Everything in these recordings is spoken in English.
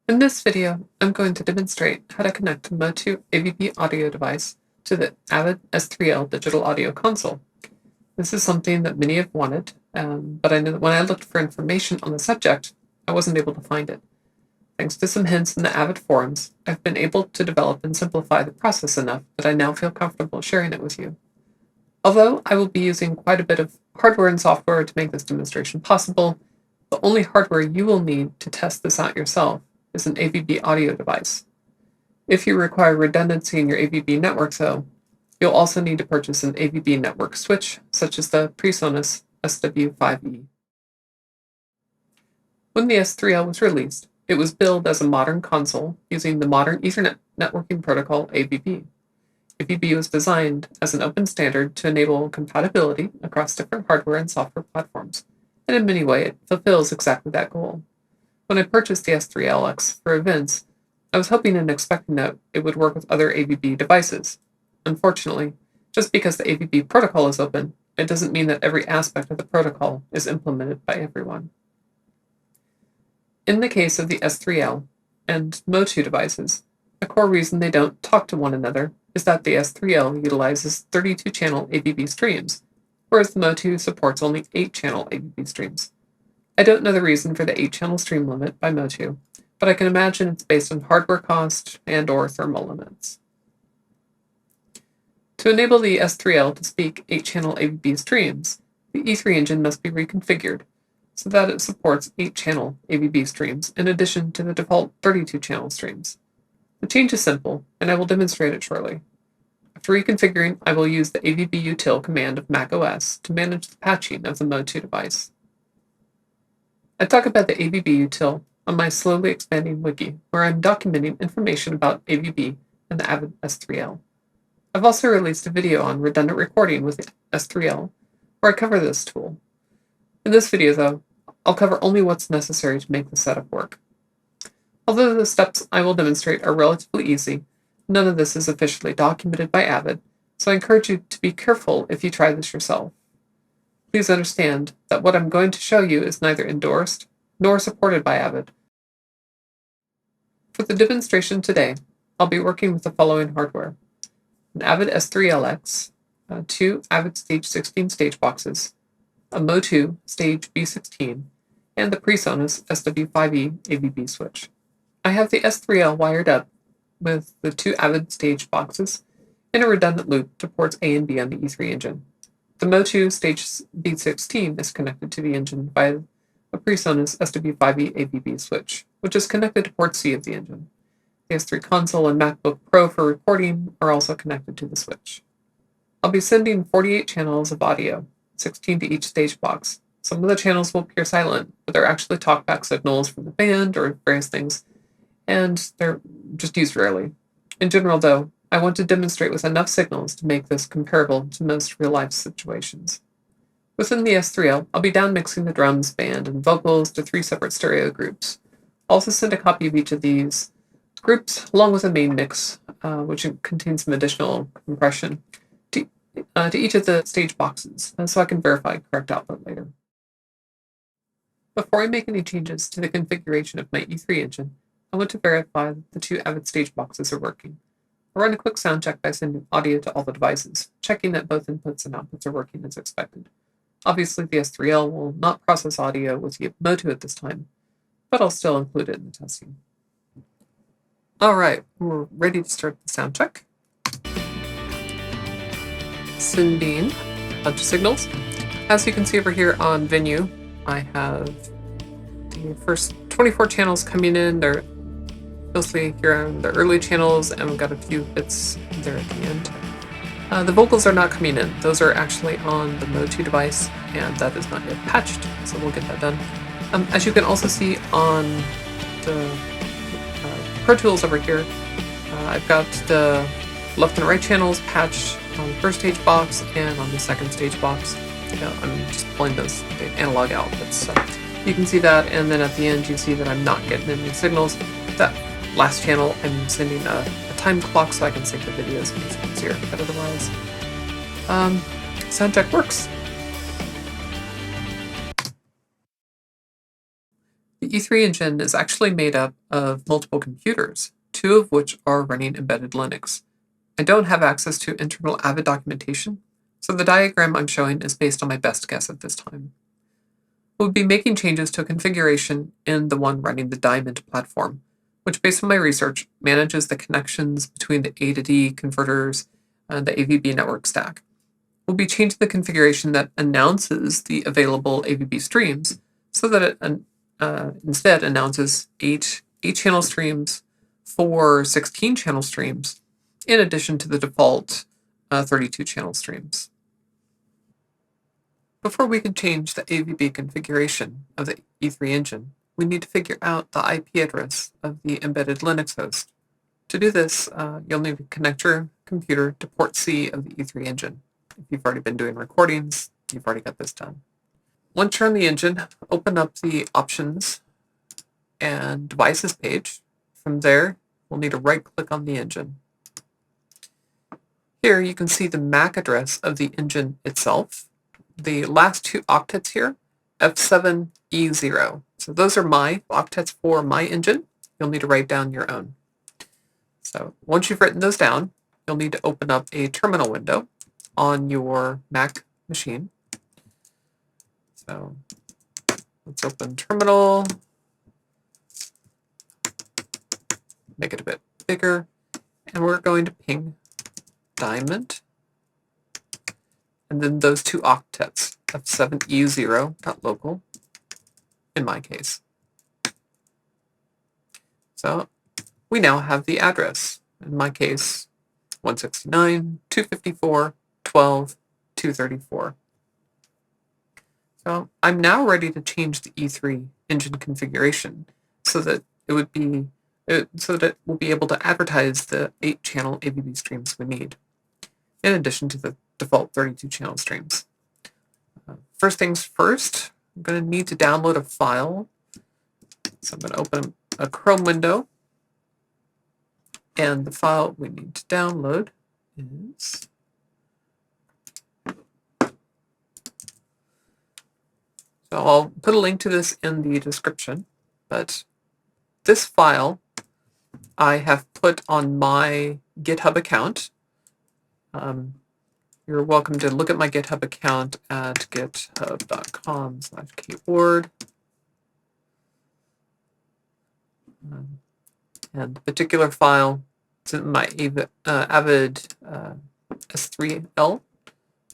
In this video, I'm going to demonstrate how to connect a MOTU AVB audio device to the Avid S3L digital audio console. This is something that many have wanted, but I know that when I looked for information on the subject, I wasn't able to find it. Thanks to some hints in the Avid forums, I've been able to develop and simplify the process enough that I now feel comfortable sharing it with you. Although I will be using quite a bit of hardware and software to make this demonstration possible, the only hardware you will need to test this out yourself is an AVB audio device. If you require redundancy in your AVB network, though, you'll also need to purchase an AVB network switch, such as the PreSonus SW5E. When the S3L was released, it was billed as a modern console using the modern Ethernet networking protocol AVB. AVB was designed as an open standard to enable compatibility across different hardware and software platforms, and in many ways it fulfills exactly that goal. When I purchased the S3LX for events, I was hoping and expecting that it would work with other AVB devices. Unfortunately, just because the AVB protocol is open, it doesn't mean that every aspect of the protocol is implemented by everyone. In the case of the S3L and MOTU devices, a core reason they don't talk to one another is that the S3L utilizes 32-channel AVB streams, whereas the MOTU supports only 8-channel AVB streams. I don't know the reason for the 8-channel stream limit by MOTU, but I can imagine it's based on hardware cost and/or thermal limits. To enable the S3L to speak 8-channel AVB streams, the E3 engine must be reconfigured so that it supports 8-channel AVB streams in addition to the default 32-channel streams. The change is simple, and I will demonstrate it shortly. After reconfiguring, I will use the AVB util command of macOS to manage the patching of the MOTU device. I talk about the AVB util on my slowly expanding wiki, where I'm documenting information about AVB and the Avid S3L. I've also released a video on redundant recording with the S3L, where I cover this tool. In this video, though, I'll cover only what's necessary to make the setup work. Although the steps I will demonstrate are relatively easy, none of this is officially documented by Avid, so I encourage you to be careful if you try this yourself. Please understand that what I'm going to show you is neither endorsed nor supported by Avid. For the demonstration today, I'll be working with the following hardware: an Avid S3LX, 2 Avid Stage 16 stage boxes, a MOTU Stage B16, and the PreSonus SW5E AVB switch. I have the S3L wired up with the 2 Avid stage boxes in a redundant loop to ports A and B on the E3 engine. The MOTU Stage B16 is connected to the engine by a PreSonus SW5E AVB switch, which is connected to port C of the engine. The S3 console and MacBook Pro for recording are also connected to the switch. I'll be sending 48 channels of audio, 16 to each stage box. Some of the channels will appear silent, but they're actually talkback signals from the band or various things, and they're just used rarely. In general, though, I want to demonstrate with enough signals to make this comparable to most real-life situations. Within the S3L, I'll be downmixing the drums, band, and vocals to 3 separate stereo groups. I'll also send a copy of each of these groups, along with a main mix, which contains some additional compression, to each of the stage boxes, so I can verify correct output later. Before I make any changes to the configuration of my E3 engine, I want to verify that the 2 Avid stage boxes are working. I'll run a quick sound check by sending audio to all the devices, checking that both inputs and outputs are working as expected. Obviously, the S3L will not process audio with the MOTU at this time, but I'll still include it in the testing. Alright, we're ready to start the sound check. Sending a bunch of signals. As you can see over here on Venue, I have the first 24 channels coming in. They're mostly here on the early channels, and we've got a few bits there at the end. The vocals are not coming in. Those are actually on the MOTU device, and that is not yet patched, so we'll get that done. As you can also see on the Pro Tools over here, I've got the left and right channels patched on the first stage box and on the second stage box. I'm just pulling those analog outputs. You can see that, and then at the end you see that I'm not getting any signals. That last channel, I'm sending a time clock so I can sync the videos in case it's easier, but otherwise, sound check works. The E3 engine is actually made up of multiple computers, 2 of which are running embedded Linux. I don't have access to internal Avid documentation, so the diagram I'm showing is based on my best guess at this time. We'll be making changes to a configuration in the one running the Diamond platform, which, based on my research, manages the connections between the A to D converters and the AVB network stack. We'll be changing the configuration that announces the available AVB streams so that it instead announces 8-channel streams, 4 16-channel streams, in addition to the default 32-channel streams. Before we can change the AVB configuration of the E3 engine, we need to figure out the IP address of the embedded Linux host. To do this, you'll need to connect your computer to port C of the E3 engine. If you've already been doing recordings, you've already got this done. Once you're on the engine, open up the Options and Devices page. From there, we'll need to right-click on the engine. Here you can see the MAC address of the engine itself. The last 2 octets here, F7E0. So those are my octets for my engine. You'll need to write down your own. So once you've written those down, you'll need to open up a terminal window on your Mac machine. So let's open terminal, make it a bit bigger, and we're going to ping Diamond, and then those 2 octets, F7E0.local, in my case. So we now have the address. In my case, 169.254.12.234. So I'm now ready to change the E3 engine configuration so that it will be able to advertise the 8-channel AVB streams we need, in addition to the default 32-channel streams. First things first, I'm going to need to download a file. So I'm going to open a Chrome window, and the file we need to download is so I'll put a link to this in the description, but this file I have put on my GitHub account. You're welcome to look at my GitHub account at github.com/keyword. And the particular file is in my Avid S3L.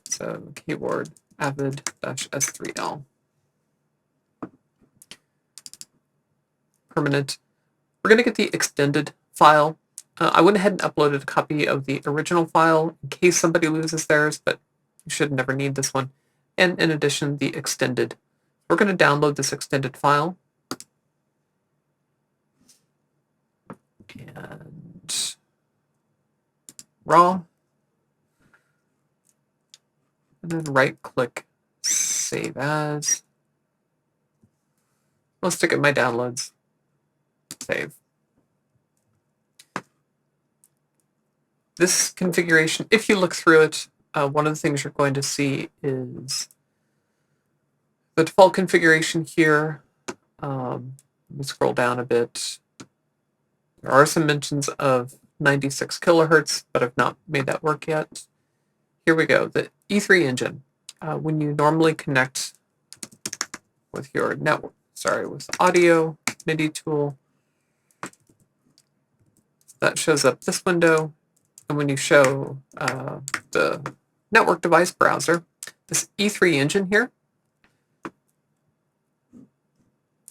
So keyword Avid-S3L. Permanent. We're going to get the extended file. I went ahead and uploaded a copy of the original file in case somebody loses theirs, but you should never need this one. And in addition, the extended. We're going to download this extended file. And raw. And then right-click, save as. Let's stick it in my downloads. Save. This configuration, if you look through it, one of the things you're going to see is the default configuration here. Let me scroll down a bit. There are some mentions of 96 kilohertz, but I've not made that work yet. Here we go, the E3 engine. When you normally connect with your network, with audio, MIDI tool, that shows up this window. And when you show the network device browser, this E3 engine here,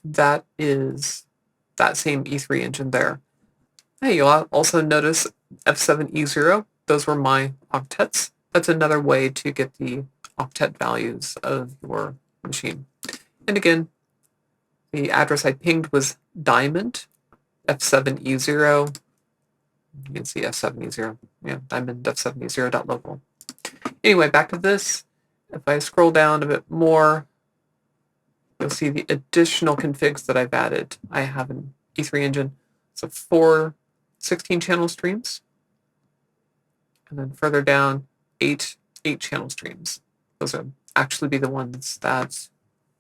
that is that same E3 engine there. Hey, you'll also notice F7E0, those were my octets. That's another way to get the octet values of your machine. And again, the address I pinged was Diamond, F7E0. You can see F7E0, yeah, Diamond F7E0.local. Anyway, back to this. If I scroll down a bit more, you'll see the additional configs that I've added. I have an E3 engine, so 4 16-channel streams, and then further down, 8 8-channel streams. Those will actually be the ones that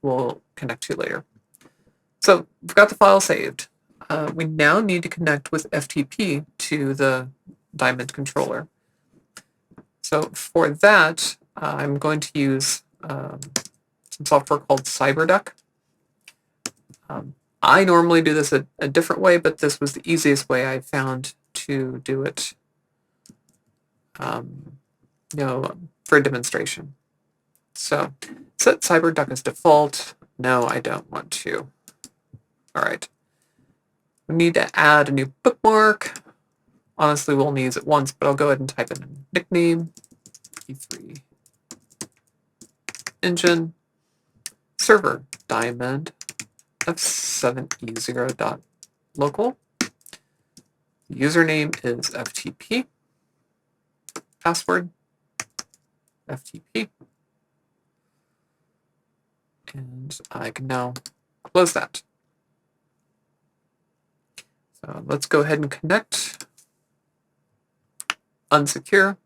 we'll connect to later. So we've got the file saved. We now need to connect with FTP to the Diamond controller. So for that, I'm going to use some software called CyberDuck. I normally do this a different way, but this was the easiest way I found to do it, for a demonstration. So set CyberDuck as default. No, I don't want to. All right. We need to add a new bookmark. Honestly, we'll only use it once, but I'll go ahead and type in a nickname, E3 engine, server, diamond, f7e0.local. The username is FTP. Password, FTP. And I can now close that. So let's go ahead and connect. Unsecure.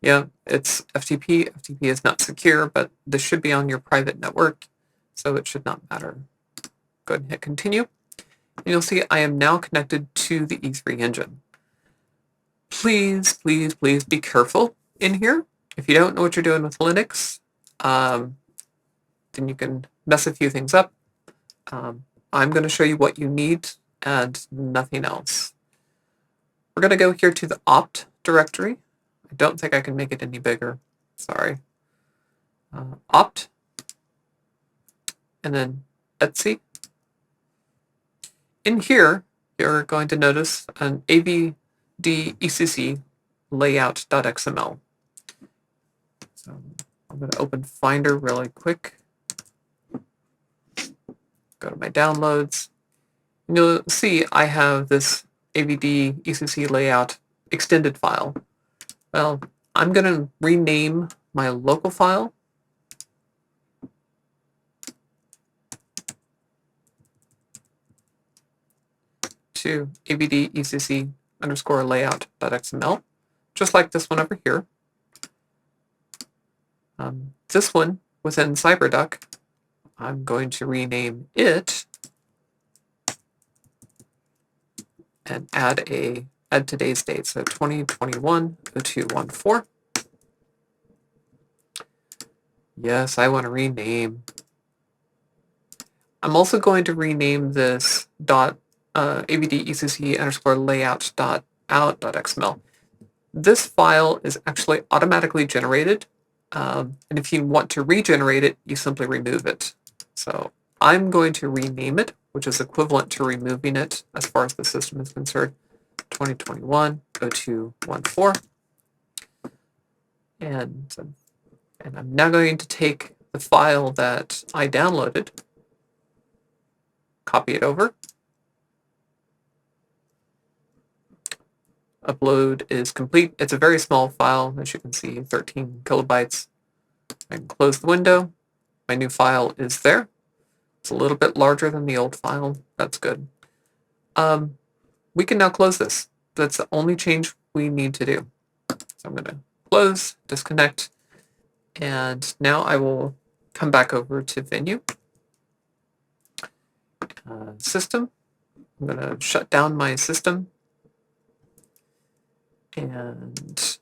Yeah, it's FTP. FTP is not secure, but this should be on your private network, so it should not matter. Go ahead and hit continue. And you'll see I am now connected to the E3 engine. Please, please, please be careful in here. If you don't know what you're doing with Linux, then you can mess a few things up. I'm going to show you what you need and nothing else. We're going to go here to the opt directory. I don't think I can make it any bigger. Sorry. Opt. And then etc. In here, you're going to notice an AVD ECC layout.xml. So I'm going to open Finder really quick. Go to my downloads. And you'll see I have this AVD ECC layout extended file. Well, I'm going to rename my local file to AVD ECC underscore layout.xml, just like this one over here. This one within CyberDuck, I'm going to rename it and add today's date, so 2021-0214. Yes, I want to rename. I'm also going to rename this AVD ECC underscore layout.out.xml. This file is actually automatically generated, and if you want to regenerate it, you simply remove it. So I'm going to rename it, which is equivalent to removing it as far as the system is concerned, 2021-0214. And I'm now going to take the file that I downloaded, copy it over. Upload is complete. It's a very small file, as you can see, 13 kilobytes. I can close the window. My new file is there. It's a little bit larger than the old file. That's good. We can now close this. That's the only change we need to do. So I'm going to close, disconnect, and now I will come back over to Venue. System. I'm going to shut down my system. And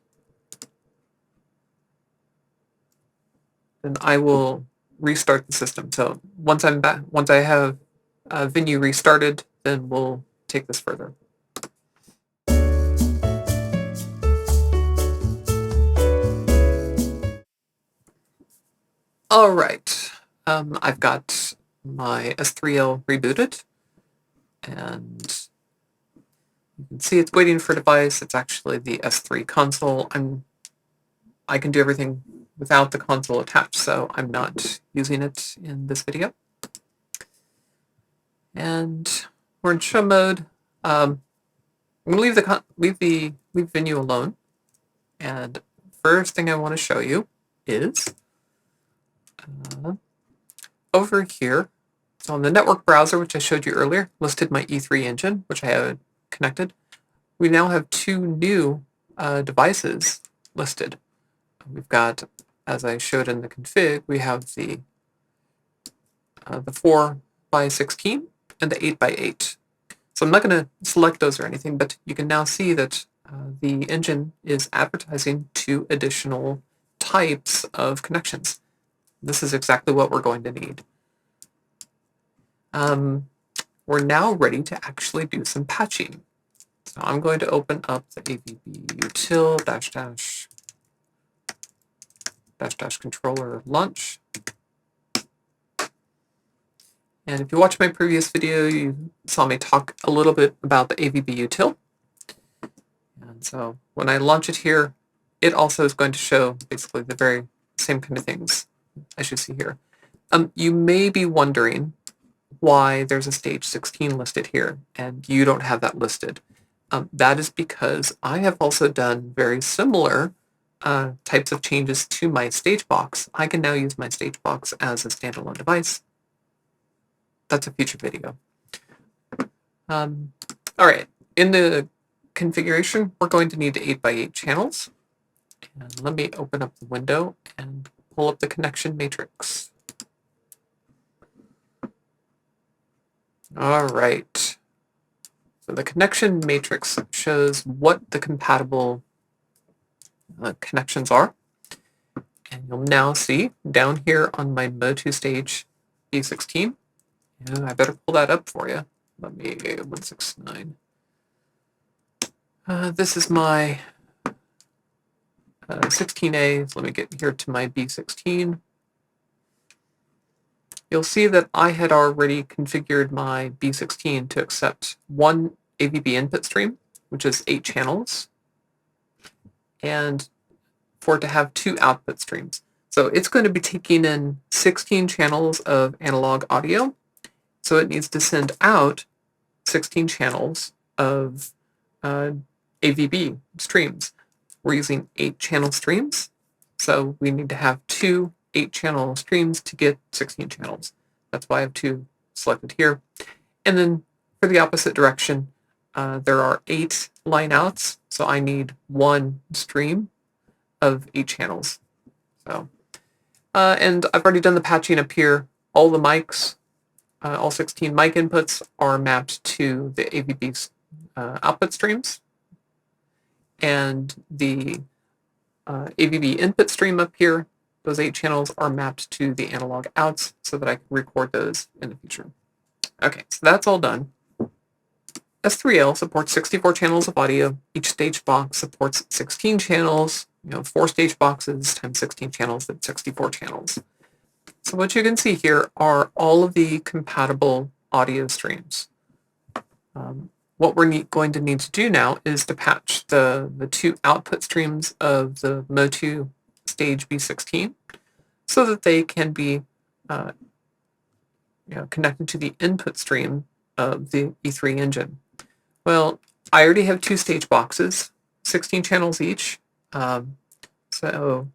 then I will restart the system. So once I'm back, once I have Venue restarted, then we'll take this further. All right, I've got my S3L rebooted, and you can see it's waiting for device. It's actually the S3 console. I can do everything without the console attached, so I'm not using it in this video. And we're in show mode. I'm going to leave Venue alone. And first thing I want to show you is over here. So on the network browser, which I showed you earlier, listed my E3 engine, which I have connected. We now have two new devices listed. We've got, as I showed in the config, we have the 4x16 and the 8x8. So I'm not going to select those or anything, but you can now see that the engine is advertising 2 additional types of connections. This is exactly what we're going to need. We're now ready to actually do some patching. So I'm going to open up the AVB util -- controller launch. And if you watched my previous video, you saw me talk a little bit about the AVB util. And so when I launch it here, it also is going to show basically the very same kind of things as you see here. You may be wondering why there's a stage 16 listed here and you don't have that listed. That is because I have also done very similar types of changes to my stage box. I can now use my stage box as a standalone device. That's a future video. All right, in the configuration, we're going to need 8x8 channels. And let me open up the window and pull up the connection matrix. All right. So the connection matrix shows what the compatible connections are. And you'll now see down here on my MOTU stage B16. I better pull that up for you. Let me 169. This is my 16A. So let me get here to my B16. You'll see that I had already configured my B16 to accept 1 AVB input stream, which is 8 channels, and for it to have 2 output streams. So it's going to be taking in 16 channels of analog audio. So it needs to send out 16 channels of AVB streams. We're using 8 channel streams. So we need to have 2 8-channel streams to get 16 channels. That's why I have 2 selected here. And then for the opposite direction, there are 8 line outs. So I need 1 stream of 8 channels. So, and I've already done the patching up here. All the mics, all 16 mic inputs are mapped to the AVB output streams. And the AVB input stream up here, those 8 channels are mapped to the analog outs so that I can record those in the future. Okay, so that's all done. S3L supports 64 channels of audio. Each stage box supports 16 channels. 4 stage boxes times 16 channels, that's 64 channels. So what you can see here are all of the compatible audio streams. What we're going to need to do now is to patch the 2 output streams of the MOTU stage B16 so that they can be connected to the input stream of the E3 engine. Well, I already have 2 stage boxes, 16 channels each. So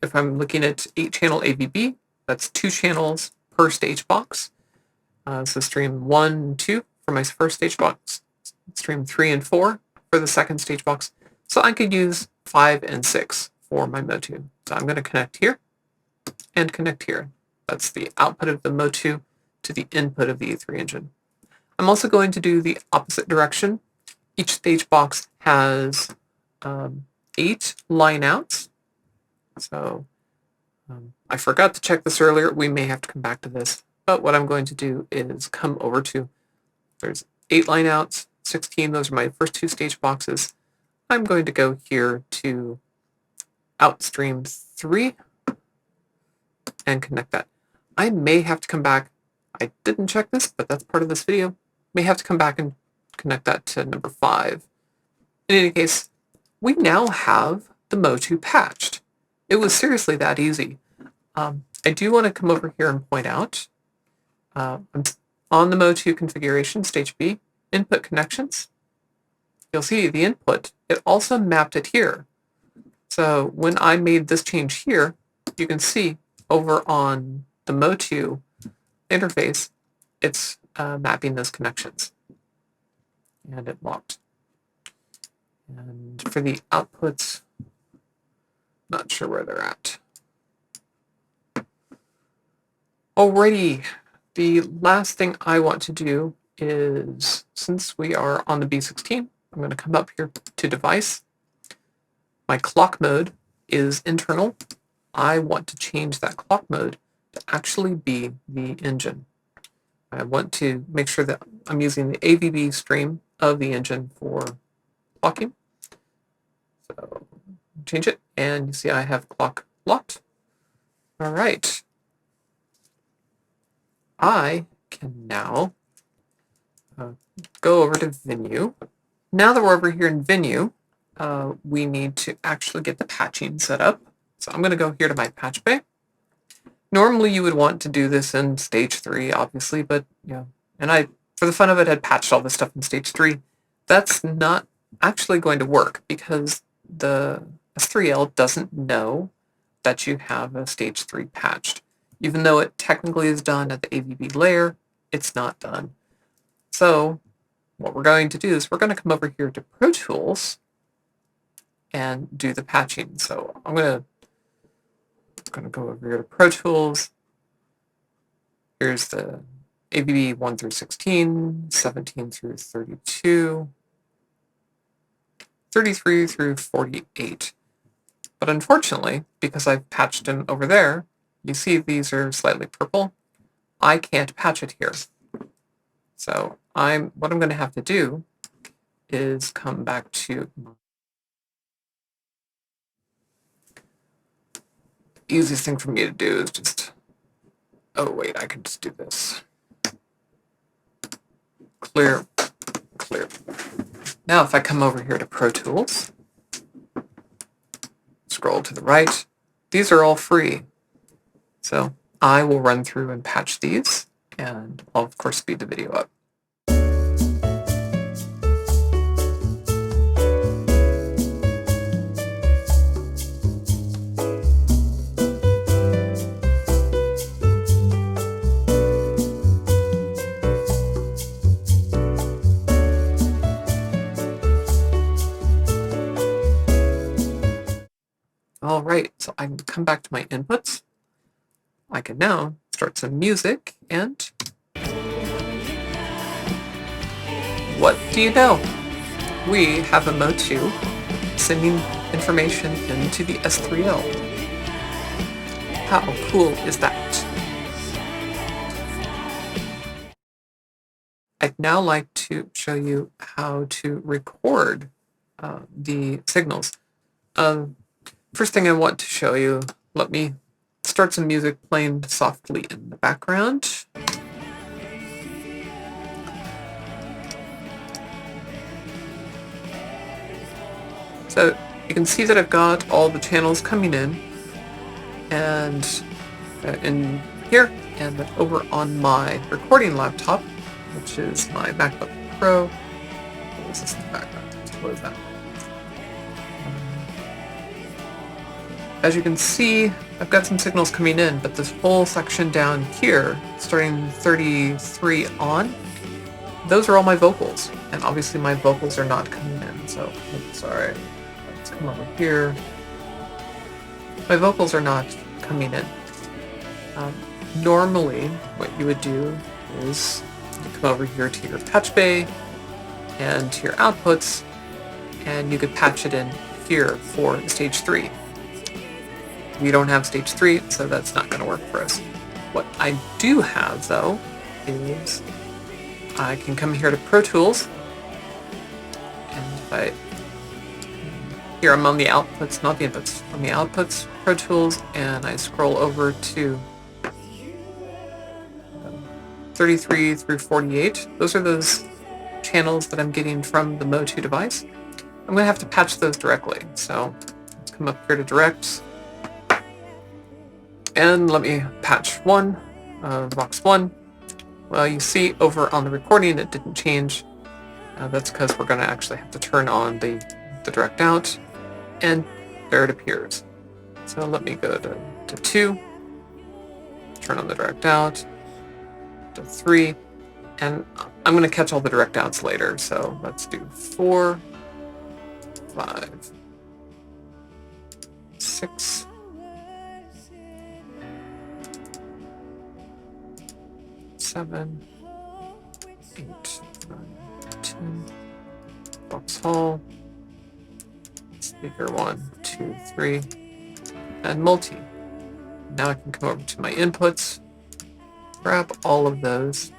if I'm looking at 8-channel AVB, that's 2 channels per stage box. So stream 1 and 2 for my first stage box, stream 3 and 4 for the second stage box. So I could use 5 and 6 for my MOTU. So I'm going to connect here and connect here. That's the output of the MOTU to the input of the E3 engine. I'm also going to do the opposite direction. Each stage box has 8 line outs. So I forgot to check this earlier. We may have to come back to this. But what I'm going to do is come over to, there's 8 line outs, 16, those are my first 2 stage boxes. I'm going to go here to outstream 3 and connect that. I may have to come back. I didn't check this, but that's part of this video. May have to come back and connect that to number 5. In any case, we now have the MOTU patched. It was seriously that easy. I do want to come over here and point out, I'm on the MOTU configuration, stage B, input connections. You'll see the input, it also mapped it here. So when I made this change here, you can see over on the MOTU interface, it's mapping those connections. And it locked. And for the outputs, not sure where they're at. Alrighty, the last thing I want to do is, since we are on the B16, I'm going to come up here to Device. My clock mode is internal. I want to change that clock mode to actually be the engine. I want to make sure that I'm using the AVB stream of the engine for clocking. So change it, and you see I have clock locked. All right. I can now go over to Venue. Now that we're over here in Venue, we need to actually get the patching set up. So I'm going to go here to my patch bay. Normally you would want to do this in stage 3, obviously, but yeah. And I, for the fun of it, had patched all this stuff in stage 3. That's not actually going to work because the S3L doesn't know that you have a stage 3 patched. Even though it technically is done at the AVB layer, it's not done. So what we're going to do is we're going to come over here to Pro Tools and do the patching. So I'm going to go over here to Pro Tools. Here's the AVB 1 through 16, 17 through 32, 33 through 48. But unfortunately, because I've patched them over there, you see these are slightly purple. I can't patch it here. So what I'm going to have to do is come back to the easiest thing for me to do is just, oh wait, I can just do this. Clear, clear. Now if I come over here to Pro Tools, scroll to the right, these are all free. So I will run through and patch these, and I'll of course speed the video up. All right, so I can come back to my inputs. I can now start some music, and what do you know? We have a MOTU sending information into the S3L. How cool is that? I'd now like to show you how to record the signals. First thing I want to show you, let me start some music playing softly in the background. So you can see that I've got all the channels coming in, and in here, and then over on my recording laptop, which is my MacBook Pro. What was this in the background? What is that? As you can see, I've got some signals coming in, but this whole section down here, starting 33 on, those are all my vocals. And obviously my vocals are not coming in, so, sorry. Let's come over here. My vocals are not coming in. Normally, what you would do is you come over here to your patch bay and to your outputs, and you could patch it in here for stage 3. We don't have stage 3, so that's not going to work for us. What I do have, though, is I can come here to Pro Tools, and here I'm on the outputs, not the inputs, on the outputs, Pro Tools, and I scroll over to 33 through 48. Those are those channels that I'm getting from the MOTU device. I'm going to have to patch those directly, so let's come up here to Direct. And let me patch 1, box 1. Well, you see over on the recording it didn't change. That's because we're going to actually have to turn on the direct out, and there it appears. So let me go to 2, turn on the direct out, to 3, and I'm going to catch all the direct outs later, so let's do 4, 5, 6, 7, 8, 9, 10. Vauxhall. Speaker 1, 2, 3. And multi. Now I can come over to my inputs, grab all of those,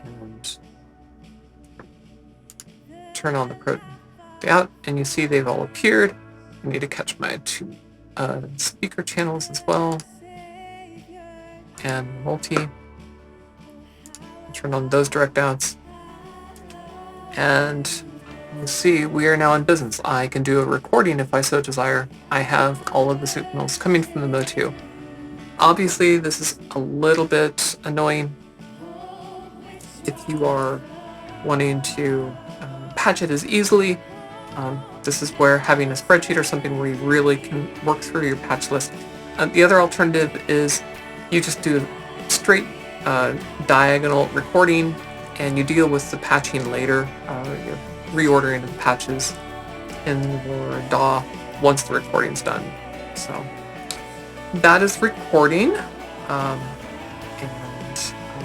and turn on the Pro out, and you see they've all appeared. I need to catch my 2 speaker channels as well, and multi. Turn on those direct outs, and you see we are now in business. I can do a recording if I so desire. I have all of the signals coming from the MOTU. Obviously, this is a little bit annoying if you are wanting to patch it as easily. This is where having a spreadsheet or something where you really can work through your patch list. The other alternative is you just do straight diagonal recording, and you deal with the patching later, your reordering of patches in your DAW once the recording's done. So that is recording, and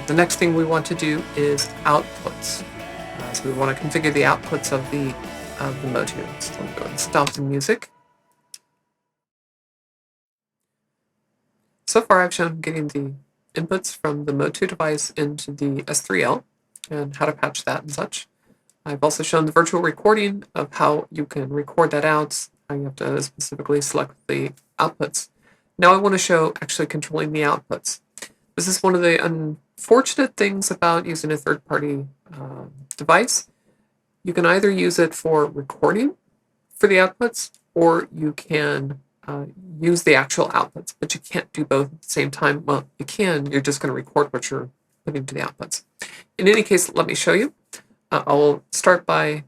the next thing we want to do is outputs. So we want to configure the outputs of the MOTU. So I'm going to stop the music. So far I've shown getting the inputs from the MOTU device into the S3L and how to patch that and such. I've also shown the virtual recording of how you can record that out. You have to specifically select the outputs. Now I want to show actually controlling the outputs. This is one of the unfortunate things about using a third-party device. You can either use it for recording for the outputs, or you can use the actual outputs, but you can't do both at the same time. Well, you can, you're just going to record what you're putting to the outputs. In any case, let me show you. I'll start by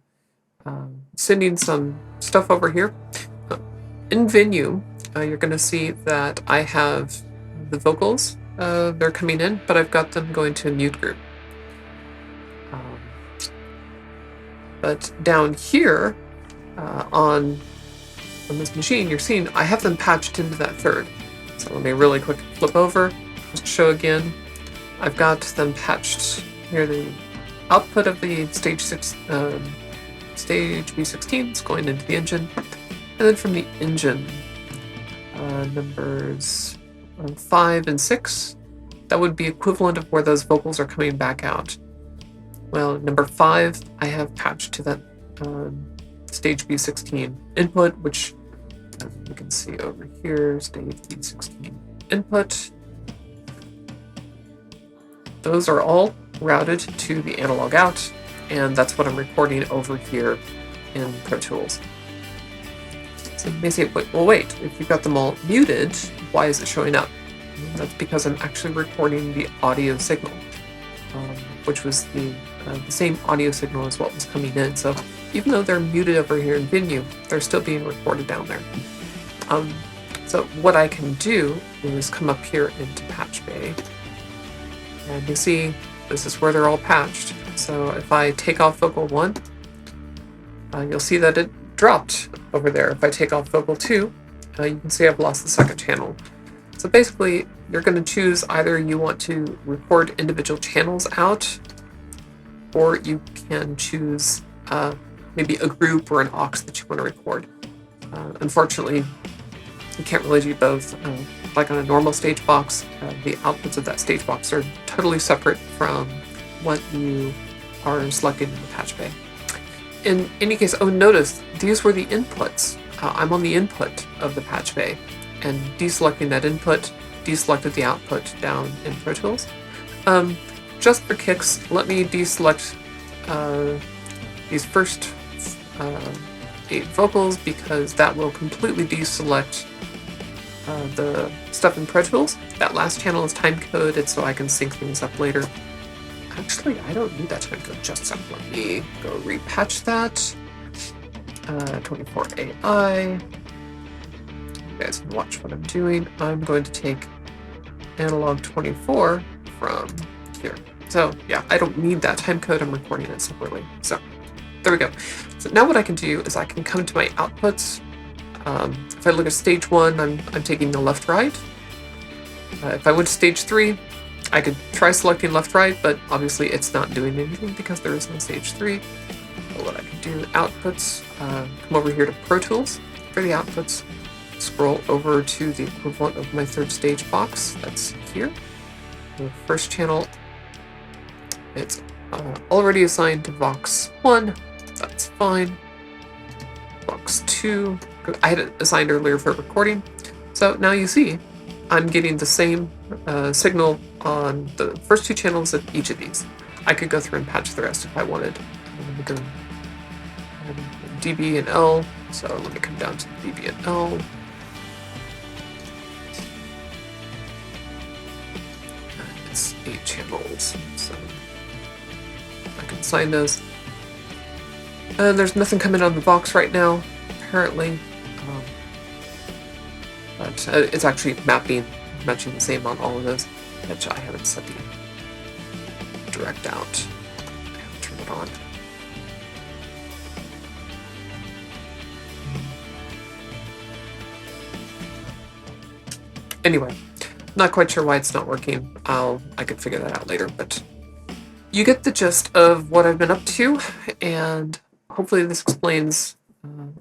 sending some stuff over here. In Venue, you're going to see that I have the vocals. They're coming in, but I've got them going to a mute group. But down here on this machine, you're seeing I have them patched into that third. So let me really quick flip over, just show again. I've got them patched here. The output of the stage B16 is going into the engine, and then from the engine, numbers 5 and 6, that would be equivalent of where those vocals are coming back out. Well, number 5, I have patched to that stage B16 input, which you can see over here, stage B16 input. Those are all routed to the analog out, and that's what I'm recording over here in Pro Tools. So you may say, well, wait, if you've got them all muted, why is it showing up? And that's because I'm actually recording the audio signal, which was the same audio signal as what was coming in. So even though they're muted over here in Venue, they're still being recorded down there. So what I can do is come up here into Patch Bay, and you see this is where they're all patched. So if I take off vocal 1, you'll see that it dropped over there. If I take off vocal 2, you can see I've lost the second channel. So basically, you're going to choose either you want to record individual channels out, or you can choose maybe a group or an aux that you want to record. Unfortunately, you can't really do both. Like on a normal stage box, the outputs of that stage box are totally separate from what you are selecting in the patch bay. In any case, oh, notice these were the inputs. I'm on the input of the patch bay, and deselecting that input deselected the output down in Pro Tools. Just for kicks, let me deselect these first 8 vocals, because that will completely deselect the stuff in Pro Tools. That last channel is time coded, so I can sync things up later. Actually, I don't need that time code just a second. Let me go repatch that. 24AI. You guys can watch what I'm doing. I'm going to take analog 24 from here. So yeah, I don't need that time code. I'm recording it separately. So there we go. So now what I can do is I can come to my outputs If I look at stage 1, I'm taking the left-right. If I went to stage 3, I could try selecting left-right, but obviously it's not doing anything because there is no stage 3. But what I can do, outputs, come over here to Pro Tools for the outputs, scroll over to the equivalent of my third stage box, that's here. The first channel, it's already assigned to Vox 1, that's fine. Vox 2, I had it assigned earlier for recording. So now you see, I'm getting the same signal on the first 2 channels of each of these. I could go through and patch the rest if I wanted. Let me go dB and L, so let me come down to dB and L. It's 8 channels, so I can assign those. And there's nothing coming on the Vox right now, apparently. But it's actually matching the same on all of those, which I haven't set the direct out. I haven't turned it on. Anyway, not quite sure why it's not working. I could figure that out later, but you get the gist of what I've been up to, and hopefully this explains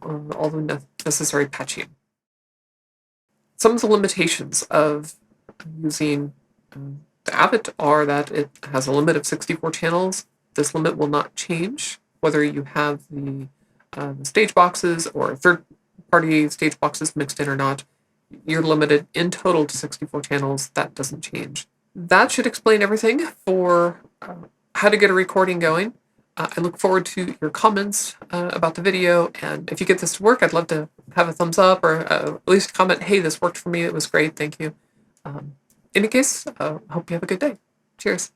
all the necessary patching. Some of the limitations of using the Avid are that it has a limit of 64 channels. This limit will not change whether you have the stage boxes or third-party stage boxes mixed in or not. You're limited in total to 64 channels. That doesn't change. That should explain everything for how to get a recording going. I look forward to your comments about the video, and if you get this to work, I'd love to have a thumbs up or at least comment, hey, this worked for me, it was great, thank you. In any case, hope you have a good day. Cheers.